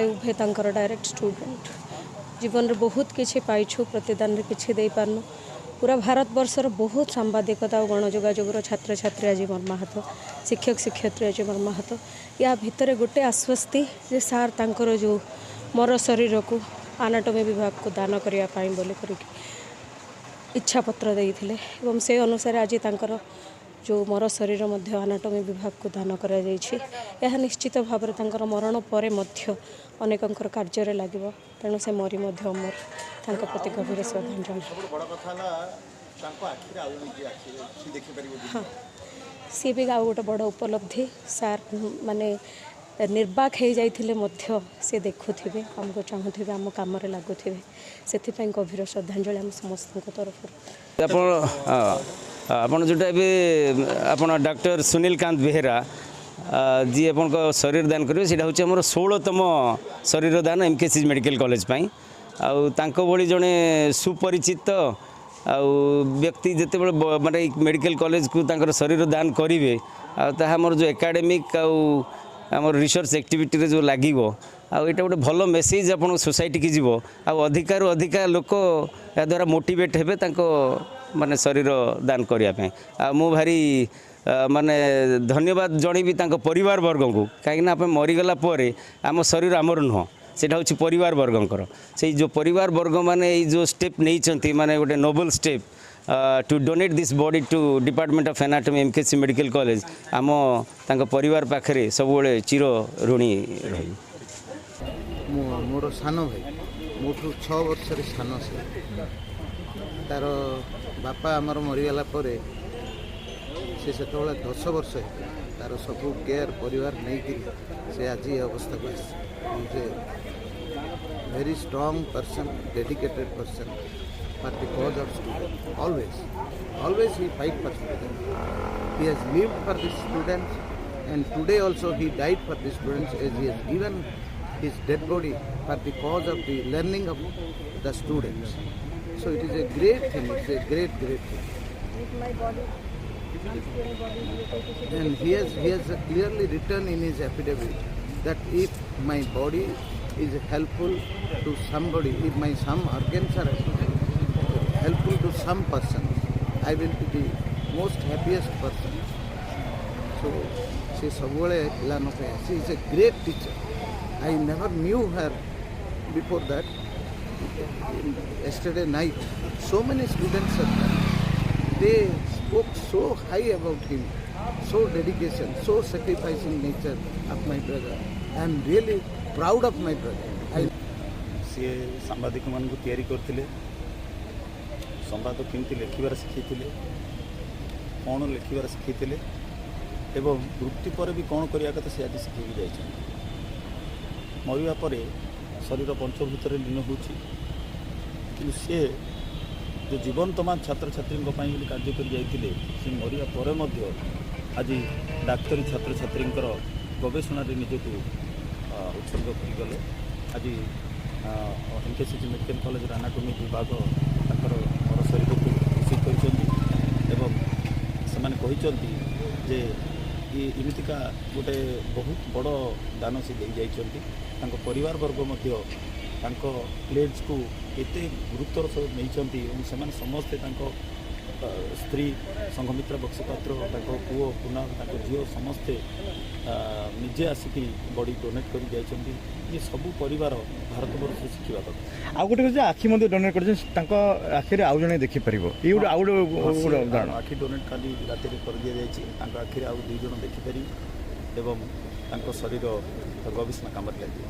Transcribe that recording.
उभे तांकर direct student जीवन रे बहुत किछि पाइछु प्रतिदान रे किछि देई पारनु पूरा भारत वर्षर बहुत सांबादिकता और गणयोगायोगर छात्र छात्री आज मर्माहत शिक्षक शिक्षयित्री आज मर्माहत या भितर गोटे आश्वस्ति जे सार तांकर जो मर शरीर को आनाटोमी विभाग को दान करने बोली कर इच्छा पत्र देइथिले एवं से अनुसार आज तांकर जो मर शरीर मध्य आनाटोमी विभाग को दान करा जायछि यह निश्चित भाव में तांकर मरण पर मध्य अनेकंकर कार्य रे लागिबो तेणु से मरी मध्य अमर तांको प्रति गभीर श्रद्धांजलि। हाँ सी भी गाँव गोटे बड़ उपलब्धि सार माने निर्वाक हो जाइथिले मध्य से देखुथिबे हमको चाहूथिबे आम काम रे लागुथिबे सेथिपई गभीर श्रद्धांजलि हम समस्त तरफ। आपण जोटा आपण डॉक्टर सुनील कांत बेहेरा जी आपण शरीर दान करेंगे सीटा हूँ आम 16तम शरीर दान एमकेसीज मेडिकल कॉलेज पाई आउ भली जड़े सुपरिचित व्यक्ति जिते माने मेडिकल कॉलेज को तांकर शरीर दान करेंगे आमर जो एकाडेमिक आमर रिसर्च एक्टिविटी रे जो लगे आईटा गोटे भल मेसेज आप सोसाइटी की जीव अधिकार अधिका लोक या द्वारा मोटिवेट हेबे तांको माने शरीर दान करने मु भारी माने धन्यवाद जनइबी तांको परिवार वर्ग को कहीं आप मरीगला आम शरीर आमर नुह सेटा हूँ परिवार वर्गंकर से जो परिवार वर्ग माने जो स्टेप नहीं माने गोटे noble step to donate this body to department of anatomy MKC medical college आम तांको परिवार पाखरे सब चिर ऋणी रही। मोर सान भाई मोठू 6 वर्ष सान से तार बापा आमर मरीगला से 10 वर्ष तार सब केयर परिवार नहीं से आज ये अवस्था को आसे very strong person dedicated person for the cause of student always he fight for students. He has lived for the students and today also he died for the students as he has given his dead body for the cause of the learning of the students. So it is a great thing, it's a great thing. And he has clearly written in his affidavit that if my body is helpful to somebody, if my some organs are helpful to some person, I will be the most happiest person. So she she is a great teacher. I never knew her before that. Yesterday night, so many students are there. They spoke so high about him, so dedication, so sacrificing nature of my brother. I am really proud of my brother. सी सांबादिक मान को तैयारी करते संवाद केमती लिखार शिखी कौन लिखार शिखी एवं वृत्ति पर भी कौन करने कथा से आज शिखी जाइए मरिया पर शरीर पंचभूत लीन हो सी जो जीवनतमान छात्र छात्री कार्य कर जाइए सी मरिया पर आज डाक्तरी छात्र छात्री गवेषणा निजक उत्सर्ग करगले आज एमकेसीजी मेडिकल कॉलेज एनाटॉमी विभाग ताकर मर शरीर को रिसीव कर इमितिका गोटे बहुत बड़ दान से दे जाइए परिवार वर्ग प्लेज को एते गुरुत्वर सब नहीं से समस्ते स्त्री संघमित्रा बक्सीपात्र पुओ पुना झील समस्ते निजे आसिकी बॉडी डोनेट कर ये सब परिवार भारत वर्ष शिखा कथा आ गोटे आखि डोनेट कर आखिरे आउ जने देखिपर ये उदाहरण आखि डोनेट खाली राति कर दि जाए आखिरे आउ 2 जन देखिपर एवं शरीर गवेषणा काम लगे।